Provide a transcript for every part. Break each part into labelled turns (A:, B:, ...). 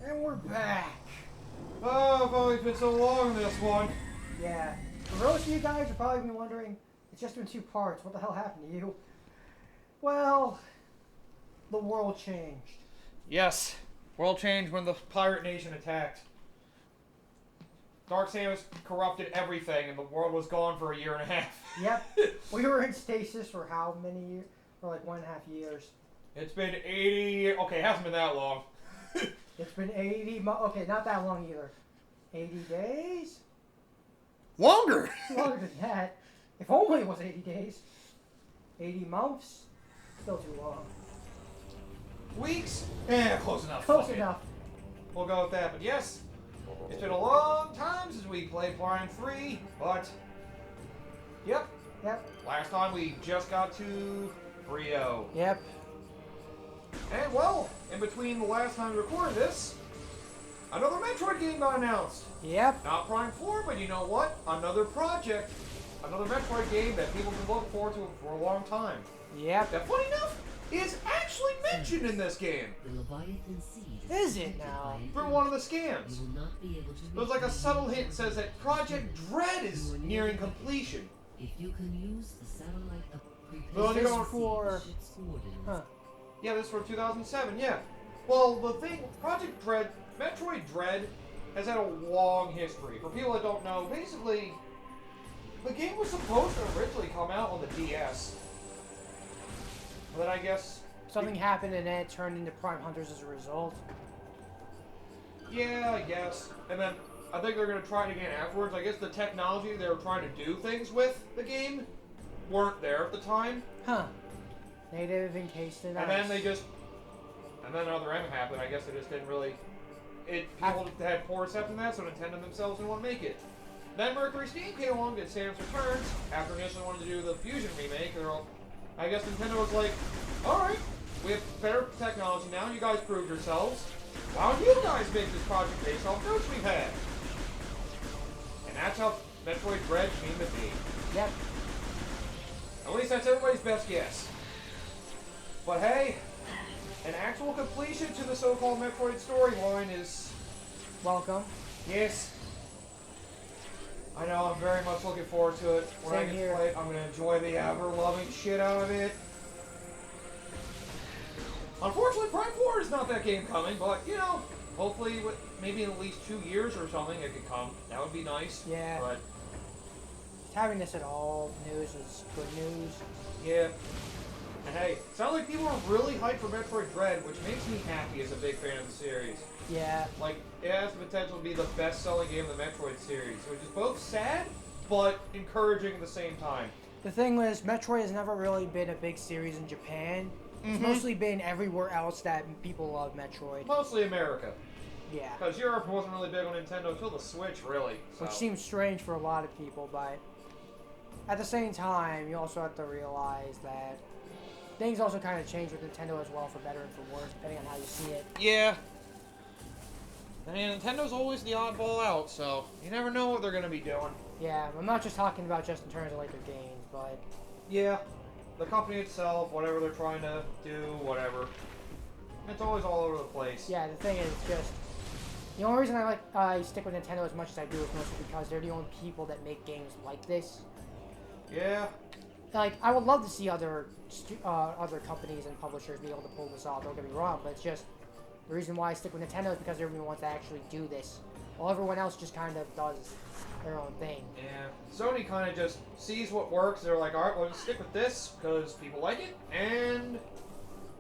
A: And we're back.
B: Oh, I've always been so long in this one.
A: Yeah. For most of you guys are probably been wondering, it's just been 2 parts. What the hell happened to you? Well, the world changed.
B: Yes. World changed when the pirate nation attacked. Dark Samus corrupted everything and the world was gone for a year and a half.
A: Yep. We were in stasis for how many years? For like 1.5 years.
B: It's been 80... Okay, it hasn't been that long.
A: It's been 80 okay, not that long either. 80 days?
B: Longer!
A: Longer than that. If only it was 80 days. 80 months? Still too long.
B: Weeks? Close enough.
A: Close
B: Okay.
A: enough.
B: We'll go with that. But yes, it's been a long time since we played Prime 3, but... Yep.
A: Yep.
B: Last time we just got to Bryyo.
A: Yep.
B: And well, in between the last time we recorded this, another Metroid game got announced.
A: Yep.
B: Not Prime 4, but you know what? Another project. Another Metroid game that people can look forward to for a long time.
A: Yep.
B: That, funny enough, is actually mentioned in this game.
A: Is it now?
B: Through one of the scans. There's like a subtle hint that says that Project Dread is nearing completion.
C: If you can use the satellite
B: Well,
A: Is
B: you
A: this
B: don't-
A: for... Huh.
B: Yeah, this is from 2007, yeah. Well, the thing, Project Dread, Metroid Dread has had a long history. For people that don't know, basically, the game was supposed to originally come out on the DS. But I guess...
A: Something happened and then it turned into Prime Hunters as a result.
B: Yeah, I guess. And then I think they're going to try it again afterwards. I guess the technology they were trying to do things with the game weren't there at the time.
A: Huh. Native encased in ice.
B: And then they just... And then another M happened. I guess they just didn't really... People had poor reception to that, so Nintendo themselves didn't want to make it. Then Mercury Steam came along, did Samus Returns. After initially wanted to do the Fusion remake, I guess Nintendo was like, alright, we have better technology now, you guys proved yourselves. Why don't you guys make this project based off notes we've had? And that's how Metroid Dread came to be.
A: Yep.
B: At least that's everybody's best guess. But hey, an actual completion to the so-called Metroid storyline is...
A: Welcome.
B: Yes. I know, I'm very much looking forward to it. When I
A: Same
B: get
A: here.
B: to play it, I'm going to enjoy the ever-loving shit out of it. Unfortunately, Prime 4 is not that game coming, but, you know, hopefully with maybe in at least 2 years or something it could come. That would be nice.
A: Yeah.
B: But,
A: Having this at all news is good news.
B: yeah. And hey, sounds like people are really hyped for Metroid Dread, which makes me happy as a big fan of the series.
A: Yeah.
B: Like, it has the potential to be the best-selling game of the Metroid series, which is both sad, but encouraging at the same time.
A: The thing was, Metroid has never really been a big series in Japan. It's mostly been everywhere else that people love Metroid.
B: Mostly America.
A: Yeah.
B: Because Europe wasn't really big on Nintendo until the Switch, really. So.
A: Which seems strange for a lot of people, but at the same time, you also have to realize that things also kind of change with Nintendo as well, for better and for worse, depending on how you see it.
B: Yeah. I mean, Nintendo's always the oddball out, so you never know what they're going to be doing.
A: Yeah, I'm not just talking about just in terms of like their games, but
B: Yeah. The company itself, whatever they're trying to do, whatever. It's always all over the place.
A: yeah, the thing is just the only reason I stick with Nintendo as much as I do is mostly because they're the only people that make games like this.
B: Yeah.
A: Like, I would love to see other companies and publishers be able to pull this off. Don't get me wrong, but it's just the reason why I stick with Nintendo is because they're the ones that actually do this, while everyone else just kind of does their own thing.
B: Yeah. Sony kind of just sees what works. They're like, all right, well, let's stick with this because people like it, and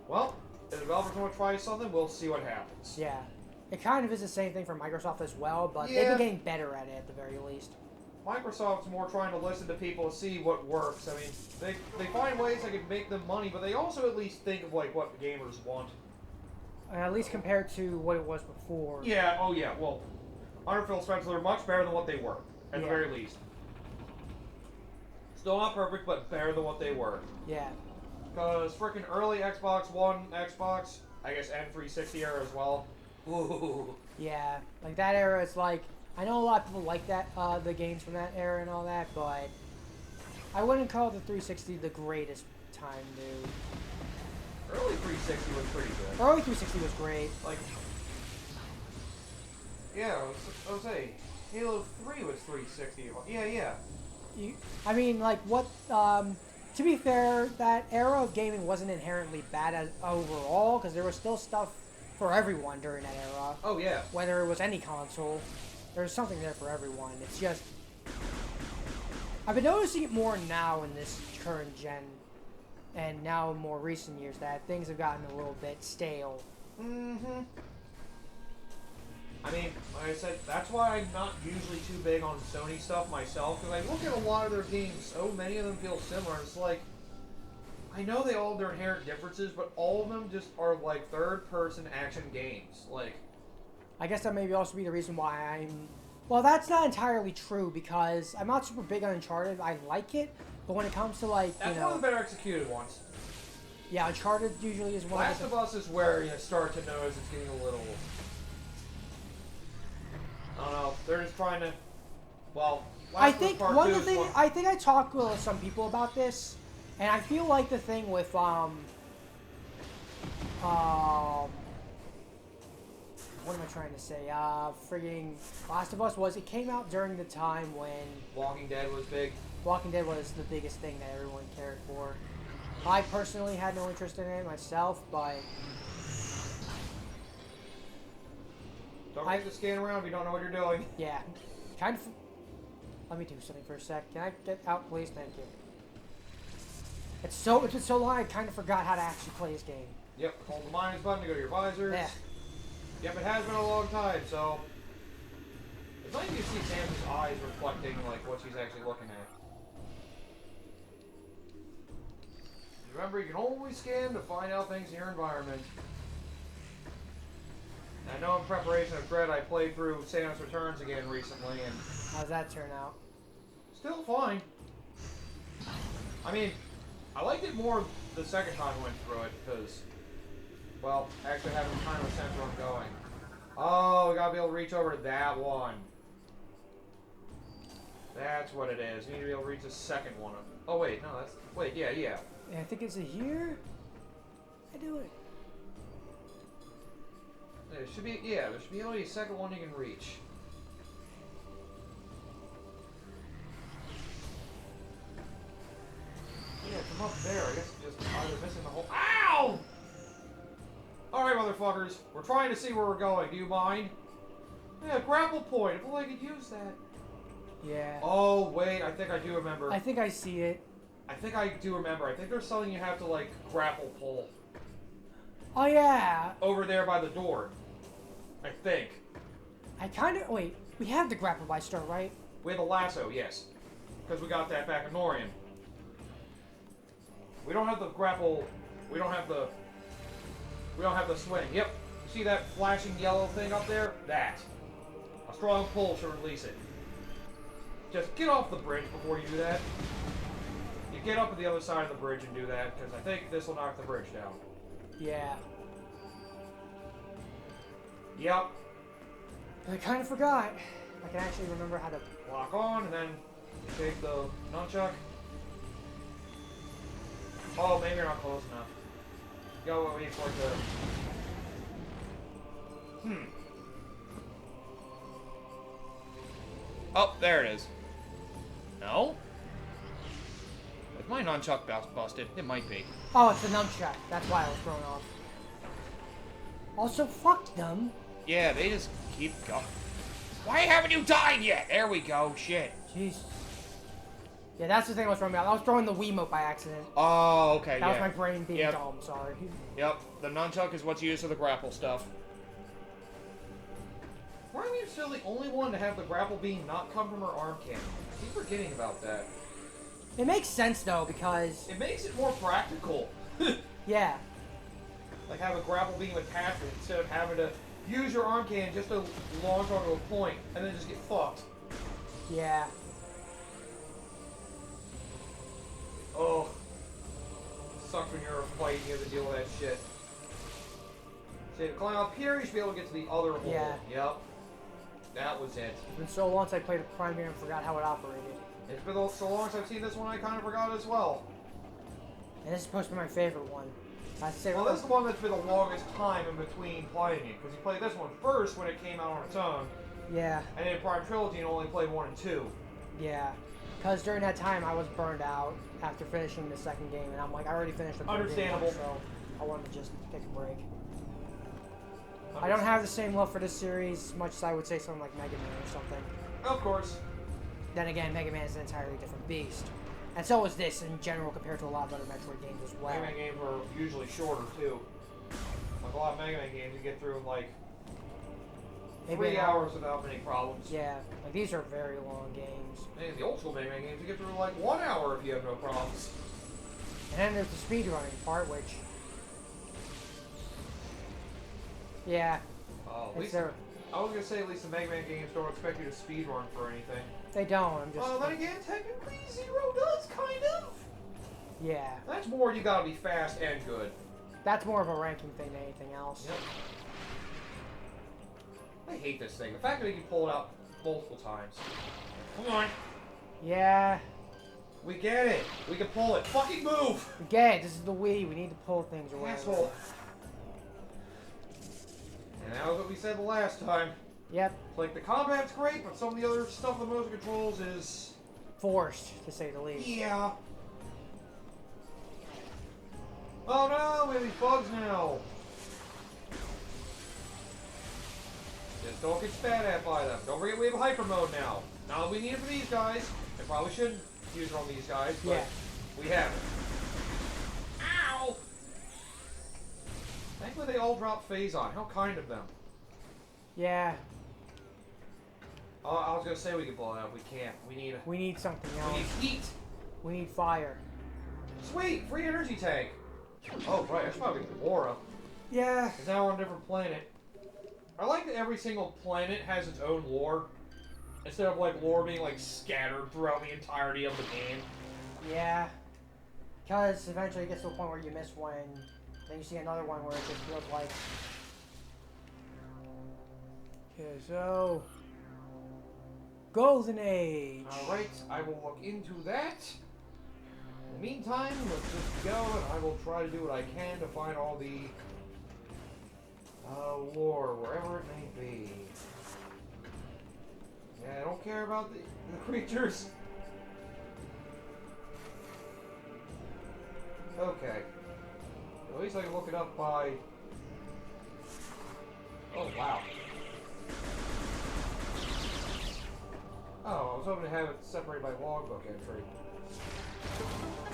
B: well, if the developers want to try something, we'll see what happens.
A: Yeah, it kind of is the same thing for Microsoft as well, but they've
B: Yeah.
A: been getting better at it at the very least.
B: Microsoft's more trying to listen to people to see what works. I mean, they find ways they can make them money, but they also at least think of like what the gamers want.
A: At least compared to what it was before.
B: Yeah, oh yeah, well, under Phil Spencer, they're much better than what they were, at the
A: Yeah.
B: very least. Still not perfect, but better than what they were.
A: Yeah.
B: Because frickin' early Xbox One, Xbox, I guess N360 era as well. Ooh.
A: Yeah, like that era, it's like, I know a lot of people like that, the games from that era and all that, but I wouldn't call the 360 the greatest time new.
B: Early 360 was pretty good.
A: Early 360 was great.
B: Like, yeah, I was saying, Halo 3 was 360. Yeah.
A: I mean, like, what, to be fair, that era of gaming wasn't inherently bad as overall, because there was still stuff for everyone during that era.
B: Oh, yeah.
A: Whether it was any console, there's something there for everyone. It's just, I've been noticing it more now in this current gen, and now in more recent years, that things have gotten a little bit stale.
B: Mm-hmm. I mean, like I said, that's why I'm not usually too big on Sony stuff myself, because I look at a lot of their games, so many of them feel similar. It's like, I know they all have their inherent differences, but all of them just are like third-person action games. Like,
A: I guess that may also be the reason why I'm... Well, that's not entirely true, because I'm not super big on Uncharted. I like it, but when it comes to, like,
B: that's one of the better executed ones.
A: Yeah, Uncharted usually is one
B: Last of Us is where you start to notice it's getting a little... I don't know. They're just trying to. Well,
A: I think one of the things I think I talked with some people about this, and I feel like the thing with what am I trying to say? Frigging Last of Us was it came out during the time when
B: Walking Dead was big.
A: Walking Dead was the biggest thing that everyone cared for. I personally had no interest in it myself, but.
B: Don't forget to scan around if you don't know what you're doing.
A: Yeah. Kind of... Let me do something for a sec. Can I get out, please? Thank you. It's been so long, I kind of forgot how to actually play this game.
B: Yep, hold the minus button to go to your visors.
A: Yeah.
B: Yep, it has been a long time, so... It's nice to see Samus' eyes reflecting, like, what she's actually looking at. Remember, you can always scan to find out things in your environment. I know in preparation of Dread, I played through Samus Returns again recently, and...
A: How's that turn out?
B: Still fine. I mean, I liked it more the second time I went through it, because... Well, actually having kind of a sense where I'm going. Oh, we gotta be able to reach over to that one. That's what it is. You need to be able to reach the second one. Oh, wait, no, that's... Wait, yeah.
A: Yeah, I think it's a here. I do it.
B: There should be, yeah, there should be only a second one you can reach. Yeah, come up there. I guess just either missing the whole. Ow! Alright, motherfuckers. We're trying to see where we're going. Do you mind? Yeah, grapple point. If only I could use that.
A: Yeah.
B: Oh, wait. I think I do remember.
A: I think I see it.
B: I think I do remember. I think there's something you have to, like, grapple pull.
A: Oh, yeah.
B: Over there by the door. I think.
A: I kind of... Wait. We have the grapple by start, right?
B: We have a lasso, yes. Because we got that back in Norian. We don't have the grapple... We don't have the swing. Yep. See that flashing yellow thing up there? That. A strong pull should release it. Just get off the bridge before you do that. You get up at the other side of the bridge and do that, because I think this will knock the bridge down.
A: Yeah.
B: Yep.
A: I kind of forgot. I can actually remember how to...
B: Lock on, and then you take the nunchuck. Oh, maybe you're not close enough. Go wait for it to... Oh, there it is. No? Is my nunchuck busted? It might be.
A: Oh, it's the nunchuck. That's why I was thrown off. Also, fuck them.
B: Yeah, they just keep going. Why haven't you died yet? There we go. Shit.
A: Jeez. Yeah, that's the thing I was throwing me off. I was throwing the Wiimote by accident.
B: Oh, okay,
A: That was my brain being dumb, sorry.
B: Yep, the nunchuck is what's used for the grapple stuff. Why are you still the only one to have the grapple beam not come from her arm cannon? I keep forgetting about that.
A: It makes sense, though, because...
B: It makes it more practical.
A: Yeah.
B: Like have a grapple beam attachment instead of having to use your arm cannon just to launch onto a point and then just get fucked.
A: Yeah.
B: Oh. Sucks when you're fighting, you have to deal with that shit. See, to climb up here, you should be able to get to the other hole.
A: Yeah.
B: Yep. That was it.
A: It's been so long since I played a Primary and forgot how it operated.
B: It's been so long since I've seen this one, I kind of forgot as well.
A: And this is supposed to be my favorite one. I say,
B: Well, this is the one that's been the longest time in between playing it, because you played this one first when it came out on its own,
A: yeah,
B: and in Prime Trilogy you only played 1 and 2.
A: yeah. Because during that time I was burned out after finishing the second game, and I'm like, I already finished the third
B: Understandable.
A: game, so I wanted to just take a break. I don't have the same love for this series much as I would say something like Mega Man or something.
B: Of course.
A: Then again, Mega Man is an entirely different beast. And so is this in general compared to a lot of other Metroid games as well.
B: Mega Man games are usually shorter too. Like a lot of Mega Man games you get through in like 3 hours without many problems.
A: Yeah, like these are very long games.
B: And the old school Mega Man games you get through in like 1 hour if you have no problems.
A: And then there's the speedrunning part, which... Yeah.
B: At least, I was going to say at least the Mega Man games don't expect you to speedrun for anything.
A: They don't, I'm just...
B: Then again, technically Zero does, kind of.
A: Yeah.
B: That's more you gotta be fast and good.
A: That's more of a ranking thing than anything else.
B: Yep. I hate this thing. The fact that you can pull it out multiple times. Come on.
A: Yeah.
B: We get it. We can pull it. Fucking move!
A: Again, this is the Wii. We need to pull things away.
B: Asshole. And that was what we said the last time.
A: Yep.
B: Like, the combat's great, but some of the other stuff with the motion controls is...
A: forced, to say the least.
B: Yeah. Oh no, we have these bugs now. Just don't get spat at by them. Don't forget we have hyper mode now. Not that we need it for these guys. I probably shouldn't use it on these guys, but
A: Yeah.
B: we have it. Ow! Thankfully they all drop phase on. How kind of them.
A: Yeah.
B: Oh, I was gonna say we can blow it up. We can't. We
A: need something
B: we
A: else.
B: need heat.
A: We need fire.
B: Sweet! Free energy tank! Oh, right. I should probably get Laura.
A: Yeah.
B: Because now we're on a different planet. I like that every single planet has its own lore. Instead of, like, lore being, like, scattered throughout the entirety of the game.
A: Yeah. Because eventually it gets to a point where you miss one, then you see another one where it just feels like... Okay, so... Golden Age!
B: Alright, I will look into that. In the meantime, let's just go and I will try to do what I can to find all the lore, wherever it may be. Yeah, I don't care about the creatures. Okay. At least I can look it up by... Oh, wow. Oh, I was hoping to have it separated by logbook entry.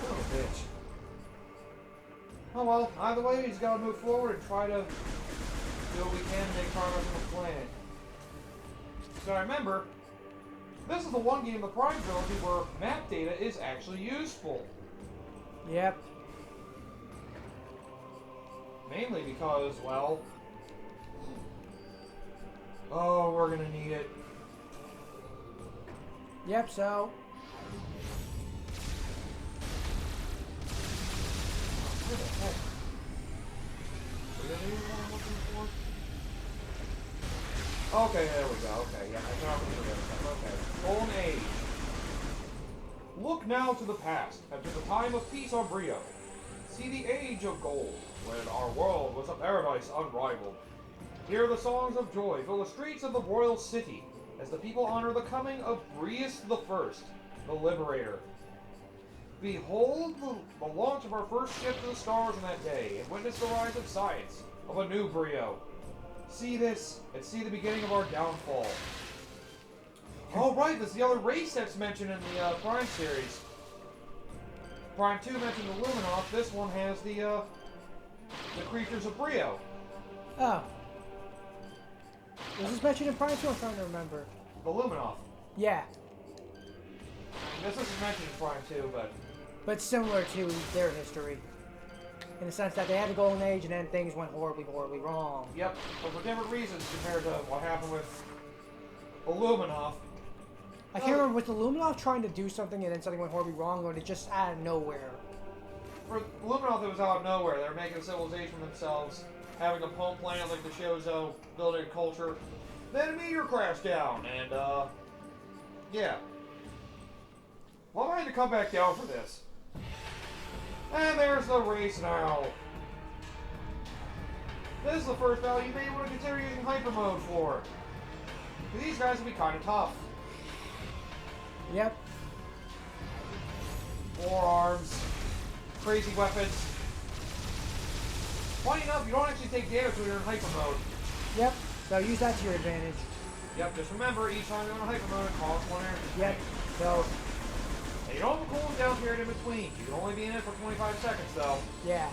B: Oh, bitch. Oh well, either way, he's got to move forward and try to do what we can to make progress on the planet. So I remember, this is the one game in the Prime trilogy where map data is actually useful.
A: Yep.
B: Mainly because, well... Oh, we're gonna need it.
A: Yep, so...
B: Where the heck? Is that what I'm looking for? Okay, there we go. Okay, yeah, I can remember this. Okay. Golden Age. Look now to the past, and to the time of peace on Bryyo. See the age of gold, when our world was a paradise unrivaled. Hear the songs of joy fill the streets of the royal city, as the people honor the coming of Bryus the First, the Liberator. Behold the launch of our first ship to the stars on that day, and witness the rise of science, of a new Bryyo. See this, and see the beginning of our downfall. Oh right, there's the other race that's mentioned in the Prime series. Prime 2 mentioned the Luminoth, this one has the creatures of Bryyo.
A: Oh. Was this mentioned in Prime 2? I'm trying to remember.
B: The Luminoth.
A: Yeah.
B: This isn't mentioned in Prime 2, but...
A: But similar to their history. In the sense that they had the Golden Age and then things went horribly, horribly wrong.
B: Yep, but for different reasons compared to what happened with Illuminoth.
A: I can't remember, was the Luminoth trying to do something and then something went horribly wrong, or did it just out of nowhere?
B: For Illuminoth, it was out of nowhere. They were making a civilization themselves, having a home planet like the Shozo, building a culture. Then a meteor crashed down, and, yeah. Well, I had to come back down for this. And there's the race now. This is the first battle you may want to consider using hyper mode for. These guys will be kind of tough.
A: Yep.
B: Forearms, crazy weapons. Funny enough, you don't actually take damage when you're in hyper mode.
A: Yep. So use that to your advantage.
B: Yep, just remember, each time you're in hyper mode, it costs 1 energy.
A: Yep. So,
B: And you don't have a cooling down period in between. You can only be in it for 25 seconds, though.
A: yeah.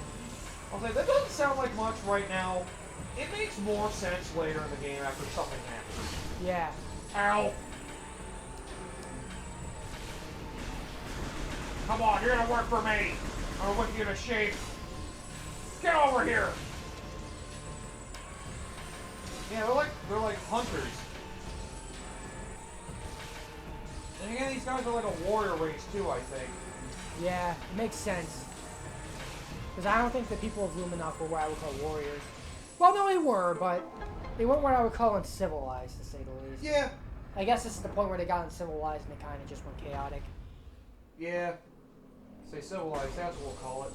B: I'll say, that doesn't sound like much right now. It makes more sense later in the game after something happens.
A: Yeah.
B: Ow! Come on, you're gonna work for me! I'm gonna whip you into shape! Get over here! Yeah, they're like hunters. And again, these guys are like a warrior race too, I think.
A: Yeah. It makes sense. Because I don't think the people of Luminok were what I would call warriors. Well, no, they were, but they weren't what I would call uncivilized, to say the least.
B: Yeah.
A: I guess this is the point where they got uncivilized and it kind of just went chaotic.
B: Yeah. Say civilized, that's what we'll call it.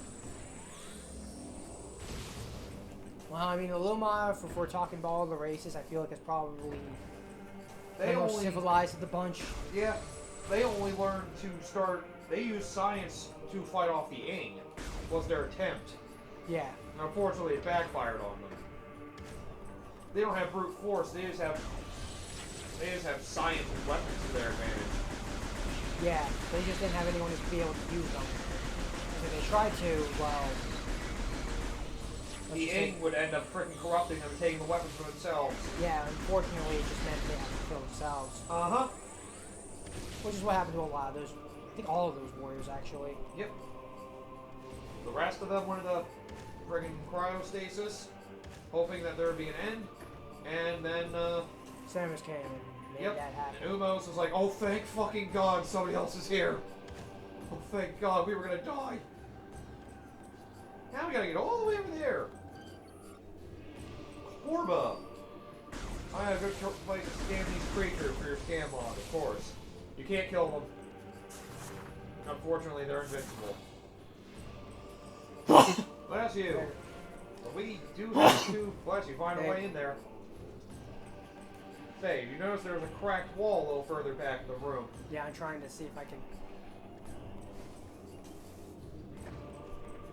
A: Well, I mean, Illuma, if we're talking about all the races, I feel like it's probably
B: They
A: the most
B: only,
A: civilized of the bunch.
B: yeah, they only learned to start, they used science to fight off the Ing, was their attempt.
A: Yeah.
B: And unfortunately, it backfired on them. They don't have brute force, they just have science and weapons to their advantage.
A: Yeah. They just didn't have anyone to be able to use them. And if they tried to, well... let's
B: The
A: just say-
B: Ing would end up freaking corrupting them and taking the weapons for themselves.
A: Yeah, unfortunately, it just meant they had to kill themselves.
B: Uh-huh.
A: Which is what happened to a lot of those... I think all of those warriors, actually.
B: Yep. The rest of them went into friggin' cryostasis, hoping that there would be an end. And then,
A: Samus came and made
B: yep.
A: that happen.
B: And Umos was like, oh, thank fucking God somebody else is here. Oh, thank God, we were gonna die. Now we gotta get all the way over there. Orba. I have a good place to scan these creatures for your scan log, of course. You can't kill them. Unfortunately, they're invincible. Bless you. But we do have to, bless you, find a way in there. Say, you notice there was a cracked wall a little further back in the room.
A: Yeah, I'm trying to see if I can...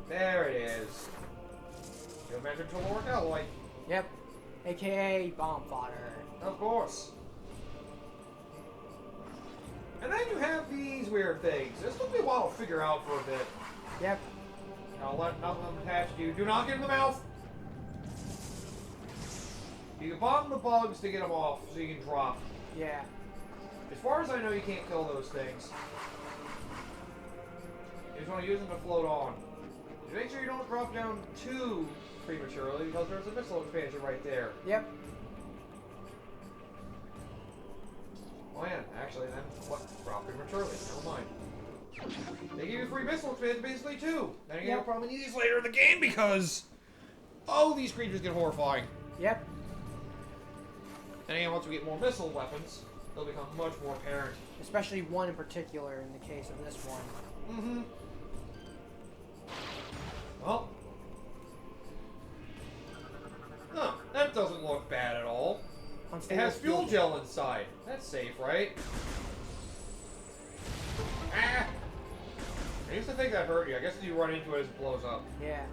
B: There it is. You mentioned caloric alloy.
A: Yep. AKA bomb fodder.
B: Of course. And then you have these weird things. This took me a while to figure out for a bit.
A: Yep.
B: I'll let none of them attach to you. Do not get in the mouth. You can bomb the bugs to get them off so you can drop.
A: Yeah.
B: As far as I know, you can't kill those things. You just want to use them to float on. Just make sure you don't drop down too prematurely because there's a missile expansion right there.
A: Yep.
B: Oh yeah, actually then, what? Drop prematurely, never mind. They give you free missile expansion basically too. Then again, you'll probably need these later in the game because, oh, these creatures get horrifying.
A: Yep.
B: And again, once we get more missile weapons, they'll become much more apparent.
A: Especially one in particular in the case of this one.
B: Mm-hmm. Well. Huh, that doesn't look bad at all. It
A: Unstable
B: has fuel gel inside. That's safe, right? Ah! I used to think that hurt you. I guess if you run into it, it blows up.
A: Yeah.